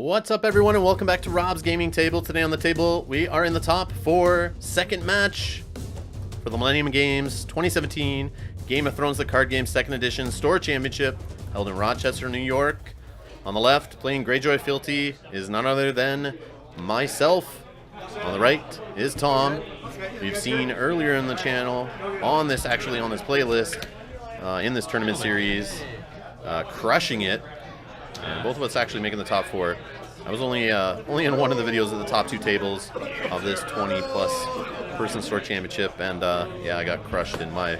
What's up, everyone, and welcome back to Rob's Gaming Table. Today on the table, we are in the top for second match for the Millennium Games 2017 Game of Thrones: The Card Game 2nd Edition Store Championship held in Rochester, New York. On the left, playing Greyjoy Fealty is none other than myself. On the right is Tom. We've seen earlier in the channel, on this playlist, in this tournament series, crushing it. And both of us actually making the top 4. I was only in one of the videos of the top 2 tables of this 20+ person store championship, and yeah, I got crushed in my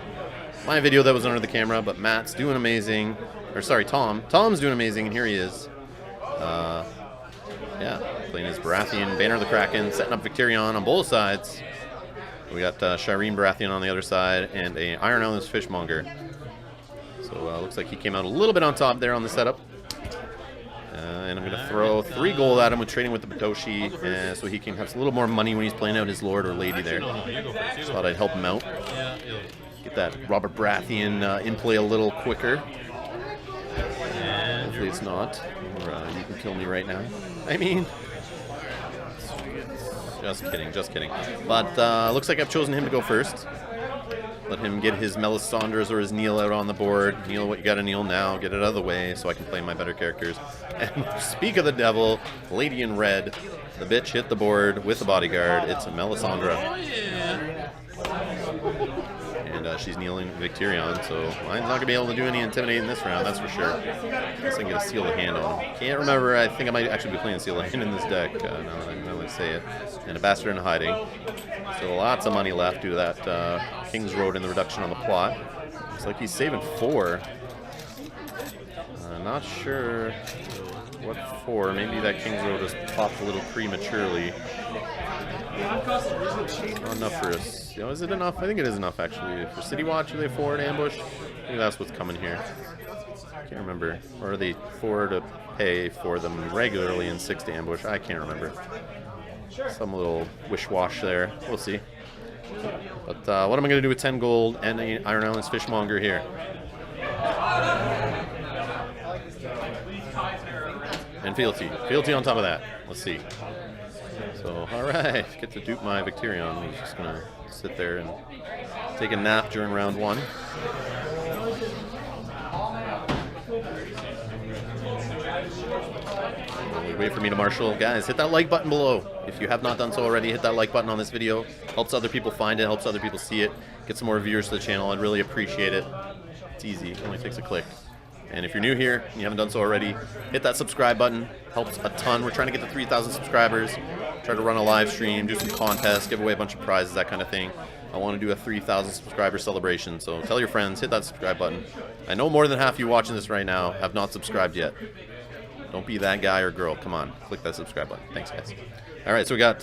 video that was under the camera. But Matt's doing amazing, or sorry, Tom's doing amazing, and here he is. Yeah, playing his Baratheon, Banner of the Kraken, setting up Victarion on both sides. We got Shireen Baratheon on the other side, and a Iron Islands Fishmonger. So looks like he came out a little bit on top there on the setup. And I'm going to throw 3 gold at him with trading with the Batoshi, so he can have a little more money when he's playing out his lord or lady there. Just thought I'd help him out. Get that Robert Baratheon in play a little quicker. Hopefully it's not, or you can kill me right now. I mean, just kidding. But looks like I've chosen him to go first. Let him get his Melisandres or his Kneel out on the board. Kneel what you gotta kneel now. Get it out of the way so I can play my better characters. And speak of the devil, Lady in Red. The bitch hit the board with the bodyguard. It's a Melisandre. And she's kneeling Victarion, so mine's not gonna be able to do any intimidating this round, that's for sure. I guess I can get a Seal of Hand on him. Can't remember, I think I might actually be playing Seal of Hand in this deck, now that I say it. And a Bastard in Hiding. So lots of money left due to that King's Road and the reduction on the plot. Looks like he's saving 4. Not sure what for. Maybe that King's Road just popped a little prematurely. Not enough for us. Is it enough? I think it is enough, actually. For City Watch, are they 4 to ambush? I think that's what's coming here. Can't remember. Or are they 4 to pay for them regularly and 6 to ambush? I can't remember. Some little wish-wash there. We'll see. But what am I going to do with 10 gold and an Iron Islands Fishmonger here? And Fealty on top of that. Let's see. So, alright. Get to dupe my Victarion. He's just going to sit there and take a nap during round 1. Wait for me to marshal. Guys, hit that like button below. If you have not done so already, hit that like button on this video. Helps other people find it, helps other people see it. Get some more viewers to the channel. I'd really appreciate it. It's easy. It only takes a click. And if you're new here and you haven't done so already, hit that subscribe button. Helps a ton. We're trying to get to 3,000 subscribers. Try to run a live stream, do some contests, give away a bunch of prizes, that kind of thing. I want to do a 3,000 subscriber celebration, so tell your friends, hit that subscribe button. I know more than half of you watching this right now have not subscribed yet. Don't be that guy or girl. Come on, click that subscribe button. Thanks, guys. All right, so we got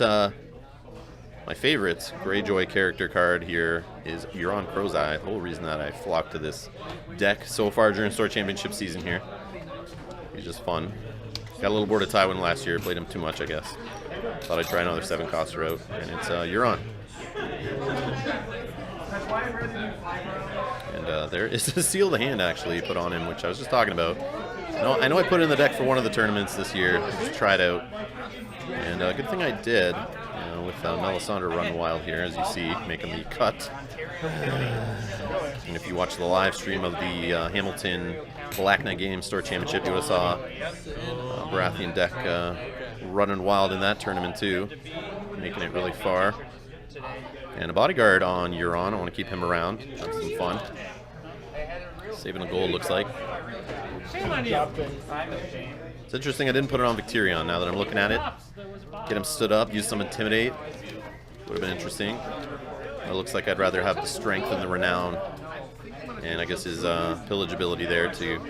my favorite Greyjoy character card here is Euron Crow's Eye. The whole reason that I flocked to this deck so far during Store Championship season here. He's just fun. Got a little board of Tywin last year. Played him too much, I guess. Thought I'd try another 7-coster out, and it's Euron. And there is a Seal of the Hand actually put on him, which I was just talking about. I know I put it in the deck for one of the tournaments this year, just try it out. And good thing I did, with Melisandre running wild here, as you see, making the cut. And if you watch the live stream of the Hamilton Black Knight Games Store Championship, you would have saw Baratheon deck running wild in that tournament too, making it really far. And a bodyguard on Euron. I want to keep him around. Have some fun. Saving a gold, looks like. It's interesting I didn't put it on Victarion now that I'm looking at it. Get him stood up, use some Intimidate. Would have been interesting. It looks like I'd rather have the strength and the renown. And I guess his pillage ability there to,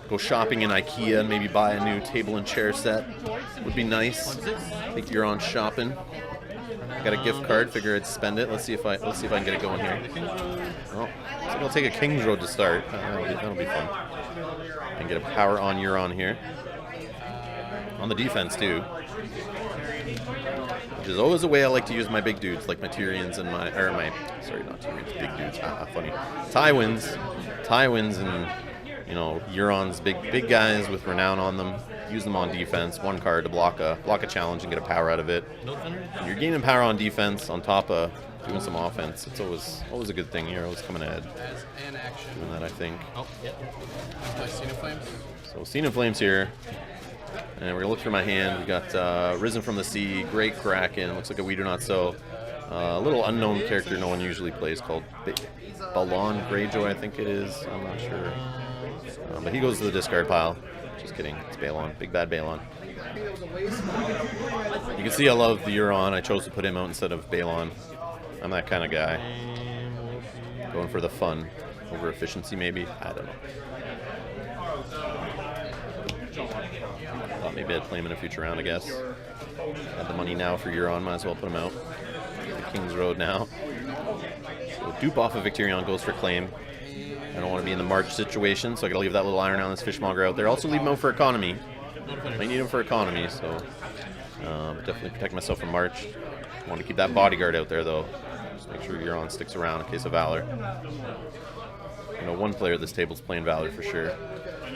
go shopping in IKEA and maybe buy a new table and chair set would be nice. I think you're on shopping. Got a gift card, figure I'd spend it. Let's see if I can get it going here. Well, looks like I'll take a King's Road to start. That'll be fun. And get a power on Euron here. On the defense too. Which is always a way I like to use my big dudes, like my Tyrions and sorry, not Tyrions, big dudes, funny. Tywins and, Euron's big guys with renown on them. use them on defense. One card to block a challenge and get a power out of it. And you're gaining power on defense on top of doing some offense. It's always a good thing. You're always coming ahead. As an action. Doing that, I think. Oh, yeah. Play Scene of Flames. So Scene of Flames here. And we're going to look through my hand. We got Risen from the Sea, Great Kraken. Looks like a We Do Not Sow. A little unknown character no one usually plays called Balon Greyjoy, I think it is. I'm not sure. But he goes to the discard pile. Just kidding. It's Balon. Big bad Balon. You can see I love the Euron. I chose to put him out instead of Balon. I'm that kind of guy. Going for the fun over efficiency, maybe. I don't know. Thought maybe I'd play him in a future round, I guess. Got the money now for Euron. Might as well put him out. The King's Road now. So dupe off of Victarion goes for claim. I don't want to be in the March situation, so I gotta leave that little Iron Islands Fishmonger out there. Also leave him out for economy. I need him for economy, so definitely protect myself from March. Want to keep that bodyguard out there though. Just make sure Euron sticks around in case of Valor. I know one player at this table's playing Valor for sure.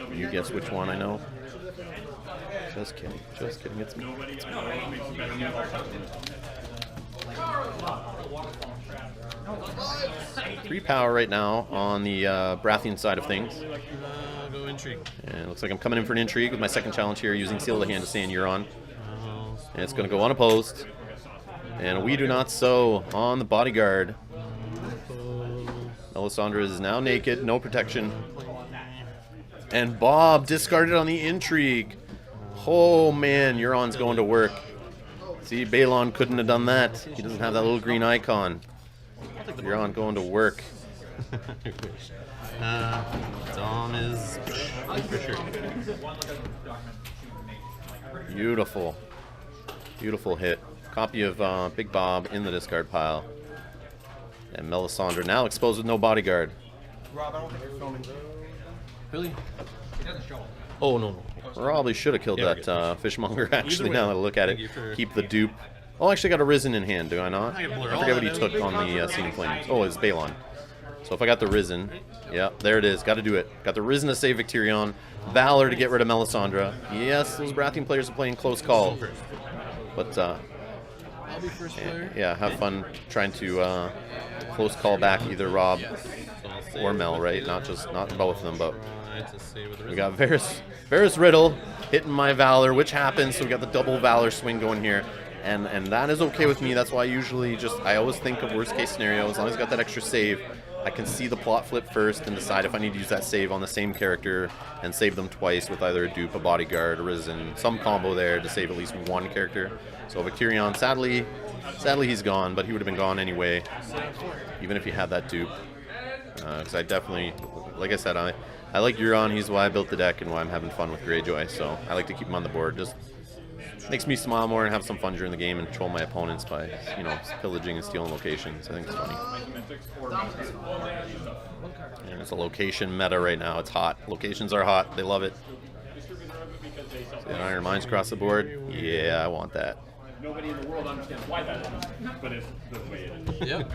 Can you guess which one I know? Just kidding. Just kidding. It's me. It's me. 3 power right now on the Baratheon side of things. Go Intrigue. And it looks like I'm coming in for an Intrigue with my second challenge here using Seal of the Hand to stay in Euron. And it's going to go unopposed. And We Do Not Sow on the bodyguard. Melisandre is now naked, no protection. And Bob discarded on the Intrigue. Oh man, Euron's going to work. See, Balon couldn't have done that. He doesn't have that little green icon. Euron going to work. Dom is for sure. Beautiful. Beautiful hit. Copy of Big Bob in the discard pile. And Melisandre now exposed with no bodyguard. Rob, I don't think you're filming. Really? It doesn't show. Oh, no. Probably should have killed that fishmonger, actually, now that I look at it. Keep the dupe. Oh, actually got a Risen in hand, do I not? I forget what he took on the Scene of Flames. Oh, it's Balon. So if I got the Risen, yeah, there it is. Got to do it. Got the Risen to save Victarion. Valor to get rid of Melisandre. Yes, those Baratheon players are playing close call. But, I'll be first player. yeah, have fun trying to close call back either Rob or Mel, right? Not both of them, but we got Varys Riddle hitting my Valor, which happens, so we got the double Valor swing going here. And that is okay with me. That's why I always think of worst case scenario. As long as I got that extra save, I can see the plot flip first and decide if I need to use that save on the same character and save them twice with either a dupe, a bodyguard, a Risen, some combo there to save at least one character. So Victarion, sadly he's gone, but he would have been gone anyway, even if he had that dupe. Because I definitely, like I said, I like Euron. He's why I built the deck and why I'm having fun with Greyjoy. So I like to keep him on the board. Just makes me smile more and have some fun during the game and troll my opponents by, you know, pillaging and stealing locations. I think it's funny. And it's a location meta right now. It's hot. Locations are hot. They love it. See that Iron Mines across the board? Yeah, I want that. Nobody in the world understands why that is, but it's the way it is. Yep.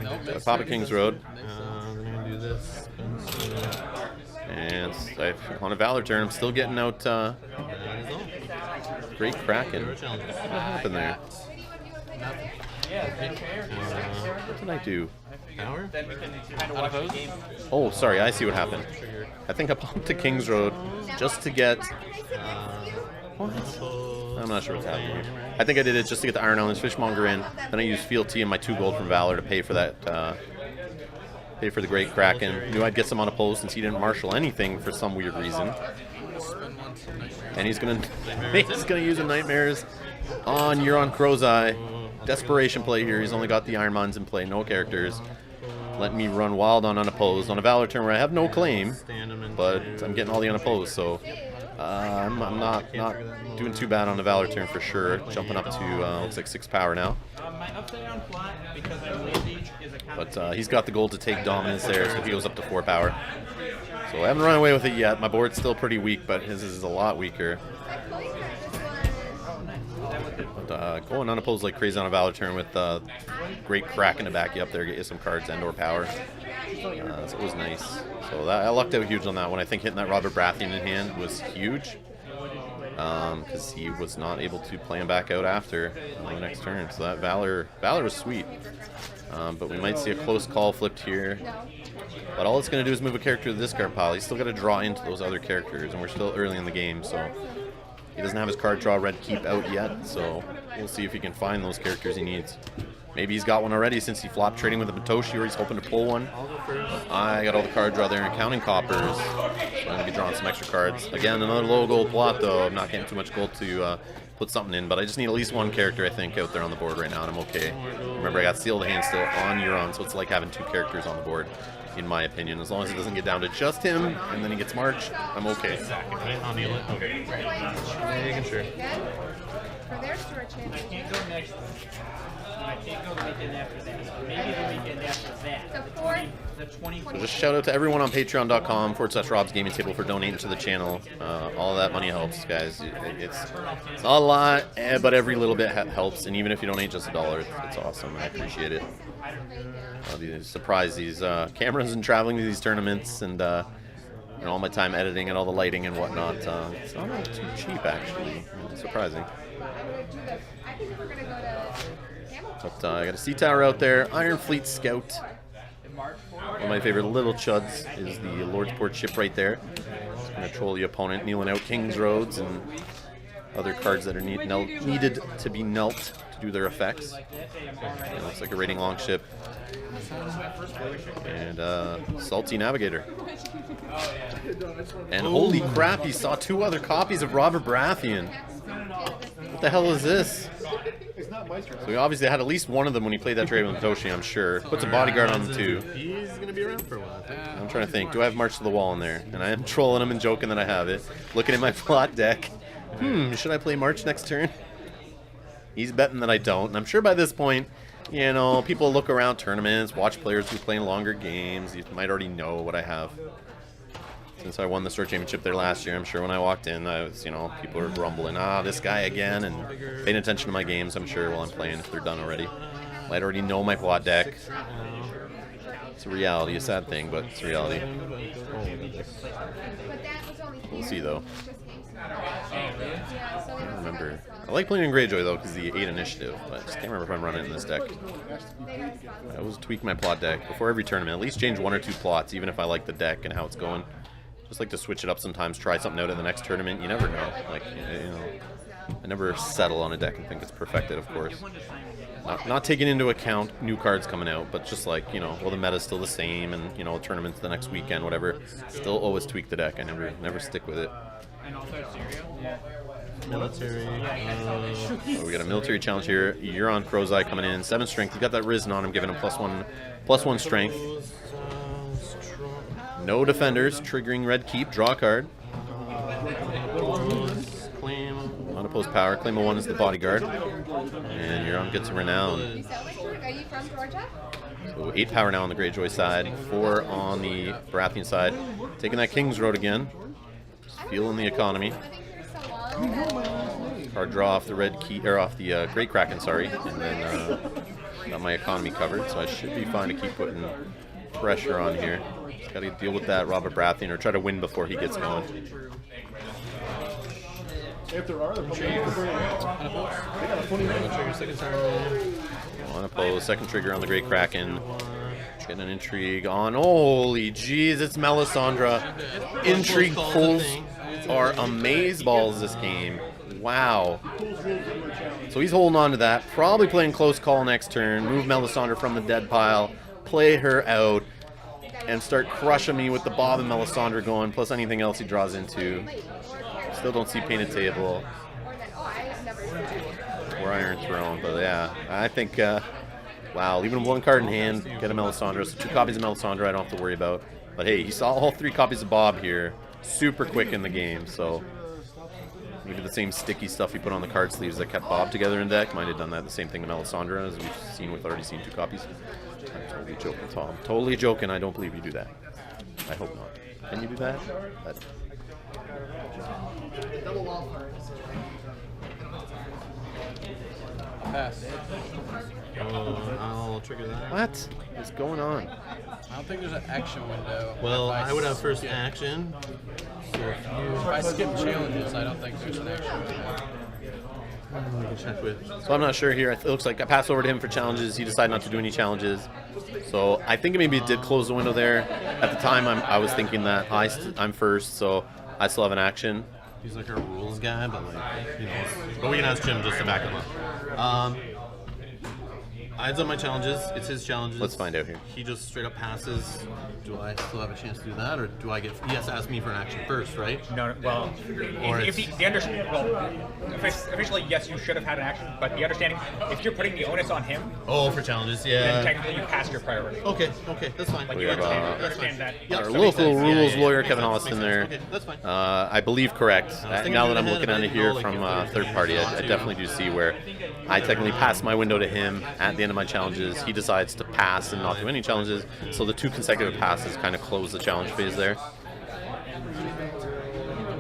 Nope, Papa King's Road. I'm gonna do this. And on a Valor turn, I'm still getting out Great Kraken. What happened there? What did I do? Power? Oh, sorry, I see what happened. I think I popped to King's Road just to get... What? I'm not sure what's happening here. I think I did it just to get the Iron Islands Fishmonger in. Then I used Fealty and my 2 gold from Valor to pay for that... pay for the Great Kraken. Knew I'd get some unopposed since he didn't marshal anything for some weird reason. And he's gonna use a Nightmares on Euron Crow's Eye. Desperation play here. He's only got the Iron Mines in play, no characters. Let me run wild on unopposed on a Valor turn where I have no claim, but I'm getting all the unopposed. So I'm not doing too bad on the Valor turn for sure. Jumping up to looks like 6 power now. But he's got the gold to take dominance there, so he goes up to 4 power. So I haven't run away with it yet. My board's still pretty weak, but his is a lot weaker. But going unopposed like crazy on a Valor turn with Great Kraken to back you up there, get you some cards and or power. So it was nice. So I lucked out huge on that one. I think hitting that Robert Baratheon in hand was huge. because he was not able to play him back out after the next turn. So that Valor was sweet. But we might see a close call flipped here. But all it's going to do is move a character to the discard pile. He's still got to draw into those other characters, and we're still early in the game, so he doesn't have his card draw red keep out yet. So we'll see if he can find those characters he needs. Maybe he's got one already since he flopped trading with a Matoshi, or he's hoping to pull one. I'll go first. I got all the card draw there and counting coppers. So I'm going to be drawing some extra cards. Again, another low gold plot, though. I'm not getting too much gold to put something in, but I just need at least one character, I think, out there on the board right now, and I'm okay. Remember, I got sealed hand still on Euron, so it's like having 2 characters on the board, in my opinion. As long as it doesn't get down to just him, and then he gets March, I'm okay. Second, right? I'll kneel it. Okay. Making sure. For their stewardship. I can't go next week. I can't go the weekend after that. Maybe the weekend after that. The 4th. The 24th. So just shout out to everyone on patreon.com/Rob's Gaming Table for donating to the channel. All that money helps, guys. It's not a lot, but every little bit helps. And even if you donate just $1, it's awesome. I appreciate it. Surprise these cameras and traveling to these tournaments and all my time editing and all the lighting and whatnot. It's not too cheap, actually. It's surprising. I think we're going to go to Hamilton. But I got a sea tower out there. Iron Fleet Scout. One of my favorite little chuds is the Lordsport ship right there. It's going to troll the opponent, kneeling out King's Roads and other cards that are needed to be knelt to do their effects. It looks like a raiding longship. And Salty Navigator. And holy crap, he saw 2 other copies of Robert Baratheon. What the hell is this? So he obviously had at least one of them when he played that trade with Matoshi, I'm sure. Puts a bodyguard on the 2. He's going to be around for a while. I'm trying to think. Do I have March to the Wall in there? And I am trolling him and joking that I have it. Looking at my plot deck. Should I play March next turn? He's betting that I don't. And I'm sure by this point, you know, people look around tournaments, watch players who play longer games. You might already know what I have. Since I won the Store Championship there last year, I'm sure when I walked in, I was, people were grumbling, this guy again, and paying attention to my games, I'm sure, while I'm playing, if they're done already. Might already know my plot deck. It's a reality, a sad thing, but it's a reality. We'll see, though. I don't remember. I like playing in Greyjoy, though, because the 8 initiative, but I just can't remember if I'm running in this deck. I always tweak my plot deck before every tournament. At least change 1 or 2 plots, even if I like the deck and how it's going. Just like to switch it up sometimes, try something out in the next tournament. You never know. Like, I never settle on a deck and think it's perfected, of course. Not taking into account new cards coming out, but just like, well, the meta's still the same, and, tournaments the next weekend, whatever. Still always tweak the deck. I never stick with it. Military. We got a military challenge here. Euron Crow's Eye coming in. 7 strength. He's got that Risen on him, giving him +1 strength. No defenders, triggering red keep. Draw a card. Claim. Unopposed power. Claim a 1 is the bodyguard. And Euron gets a renown. Are you from Georgia? So 8 power now on the Greyjoy side. 4 on the Baratheon side. Taking that King's Road again. Just feeling the economy. Card draw off the red key, or off the Great Kraken, sorry. And then got my economy covered, so I should be fine to keep putting pressure on here. Just got to deal with that Robert Baratheon, or try to win before he gets going. If there are, Unopposed, second trigger on the Great Kraken. Getting an intrigue on. Holy jeez, it's Melisandre. Intrigue pulls are amazeballs this game. Wow. So he's holding on to that. Probably playing close call next turn. Move Melisandre from the dead pile. Play her out. And start crushing me with the Bob and Melisandre going, plus anything else he draws into. Still don't see Painted Table or Iron Throne, but yeah, I think, wow, leaving him 1 card in hand, get a Melisandre, so 2 copies of Melisandre I don't have to worry about. But hey, he saw all 3 copies of Bob here, super quick in the game, so maybe the same sticky stuff he put on the card sleeves that kept Bob together in deck. Might have done that, the same thing to Melisandre, as we've already seen 2 copies. I'm totally joking, Tom. Totally joking, I don't believe you do that. I hope not. Can you do that? pass. Oh, I'll trigger that. What is going on? I don't think there's an action window. Well, If I would have first skip- action. So If I skip challenges, I don't think there's an action window. we can check with. So I'm not sure here. It looks like I passed over to him for challenges. He decided not to do any challenges. So I think maybe it did close the window there. At the time, I was thinking that I'm first, so I still have an action. He's like our rules guy, but like, you know. But we can ask Jim just to back him up. I had done my challenges. It's his challenges. Let's find out here. He just straight up passes. Do I still have a chance to do that, or do I get? He has to ask me for an action first, right? No, well, Or if the understanding, well, officially, yes, you should have had an action, but the understanding, if you're putting the onus on him, Oh, for challenges, then yeah. technically you passed your priority. Okay, that's fine. Like We you have, understand that. Yeah, Our that local makes sense. rules lawyer, Makes Kevin sense, Holliston makes there. sense. Okay, that's fine. I believe correct. thinking Now that in I'm my looking head, at I it didn't here know, like, from if there's third party, a I too. definitely do see where I technically passed my window to him at the end of my challenges. He decides to pass and not do any challenges, so the 2 consecutive passes kind of close the challenge phase there.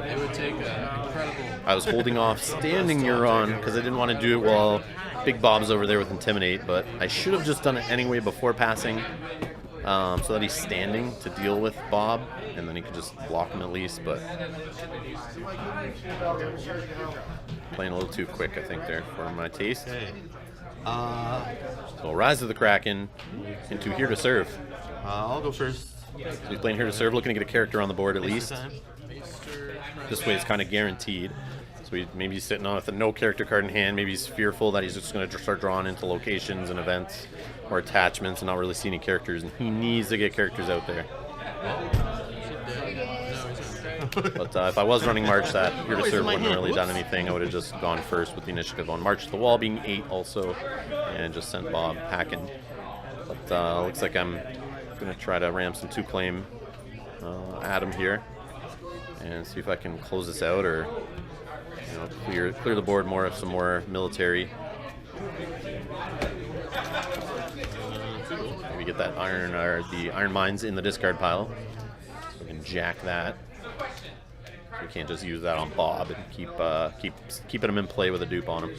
It would take an incredible. I was holding off standing Neuron because I didn't want to do it while Big Bob's over there with Intimidate, but I should have just done it anyway before passing, so that he's standing to deal with Bob, and then he could just block him at least, but playing a little too quick, I think, there for my taste. Okay. So Rise of the Kraken into Here to Serve. I'll go first. So he's playing Here to Serve, looking to get a character on the board at least. This time. This way it's kind of guaranteed. So maybe he's sitting on with a no character card in hand. Maybe he's fearful that he's just going to start drawing into locations and events or attachments and not really see any characters. And he needs to get characters out there. But if I was running March, that Here to Serve wouldn't have really done anything. I would have just gone first with the initiative on March to the Wall being 8 also, and just sent Bob packing. But looks like I'm going to try to ram some 2-claim at him here and see if I can close this out, or clear the board more of some more military. Maybe get that iron or the iron mines in the discard pile. So we can jack that. We can't just use that on Bob and keeping him in play with a dupe on him.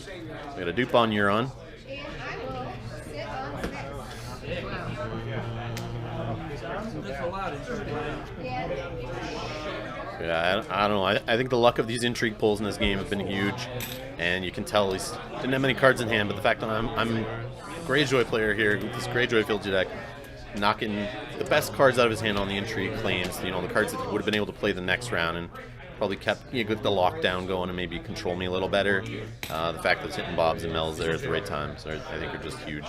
We got a dupe on Euron. And I will sit on 6. That's allowed in certain ways. Yeah. Yeah, I don't know. I think the luck of these intrigue pulls in this game have been huge, and you can tell he didn't have many cards in hand. But the fact that I'm a Greyjoy player here with this Greyjoy Fealty deck, knocking the best cards out of his hand on the intrigue claims, the cards that he would have been able to play the next round, and probably kept the lockdown going and maybe control me a little better. The fact that it's hitting Bobs and Mel's there at the right time, so I think are just huge.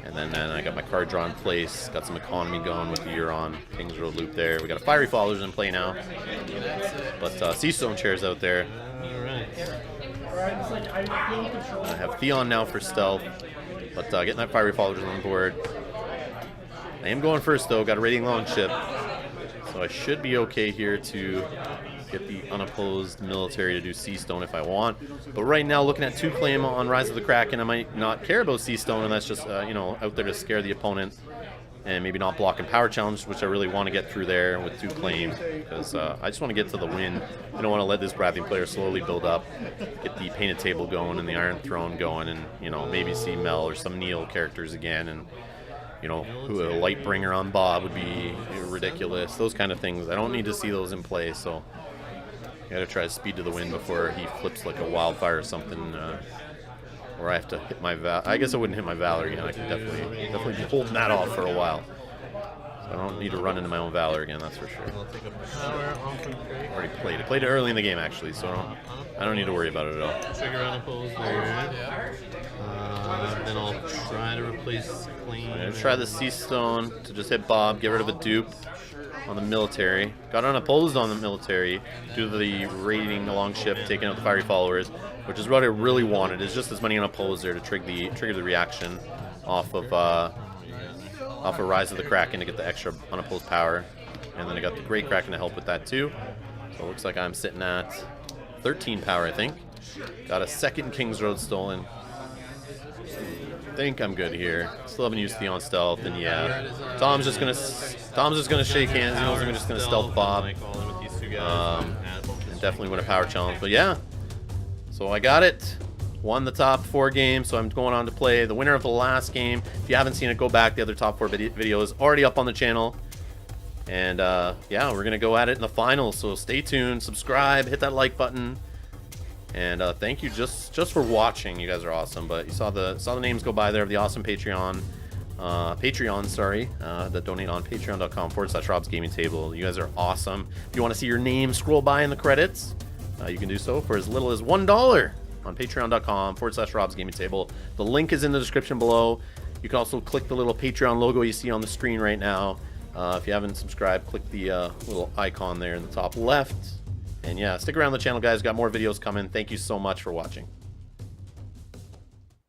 And then I got my card draw in place, got some economy going with the Euron Kings Road loop there. We got a Fiery Followers in play now, but Seastone Chairs out there. I have Theon now for stealth, but getting that Fiery Followers on the board. I am going first though, got a Raiding Longship, so I should be okay here to get the unopposed military to do Seastone if I want. But right now, looking at 2-claim on Rise of the Kraken, I might not care about Seastone, and that's just out there to scare the opponent and maybe not block and power challenge, which I really want to get through there with 2-claim, because I just want to get to the win. I don't want to let this Baratheon player slowly build up, get the Painted Table going and the Iron Throne going, and maybe see Mel or some Neil characters again, and who a Lightbringer on Bob would be ridiculous. Those kind of things. I don't need to see those in play, so I gotta try to speed to the win before he flips like a wildfire or something, or I have to hit my I guess I wouldn't hit my Valor again. I could definitely be holding that off for a while. So I don't need to run into my own Valor again, that's for sure. Already played it. Played it early in the game actually, so I don't need to worry about it at all. Trigger unopposed there. Then I'll try to replace Clean. I'm gonna try the Seastone to just hit Bob, get rid of a dupe on the military. Got unopposed on the military due to the raiding the Longship, taking out the Fiery Followers, which is what I really wanted. Is just as many unopposed there to trigger the reaction off of Rise of the Kraken to get the extra unopposed power. And then I got the Great Kraken to help with that too. So it looks like I'm sitting at 13 power, I think. Got a second King's Road stolen. I think I'm good here. Still haven't used Theon stealth, and yeah, Tom's just gonna shake hands. He knows I'm just gonna stealth Bob. And definitely win a power challenge. But yeah, so I got it. Won the top 4 games, so I'm going on to play the winner of the last game. If you haven't seen it, go back. The other top 4 video is already up on the channel. And yeah, we're gonna go at it in the finals. So stay tuned, subscribe, hit that like button, and thank you just for watching. You guys are awesome. But you saw the names go by there of the awesome Patreons, that donate on patreon.com/Rob's Gaming Table. You guys are awesome. If you want to see your name scroll by in the credits, you can do so for as little as $1 on patreon.com/Rob's Gaming Table. The link is in the description below. You can also click the little Patreon logo you see on the screen right now. If you haven't subscribed, click the little icon there in the top left. And yeah, stick around the channel, guys. Got more videos coming. Thank you so much for watching.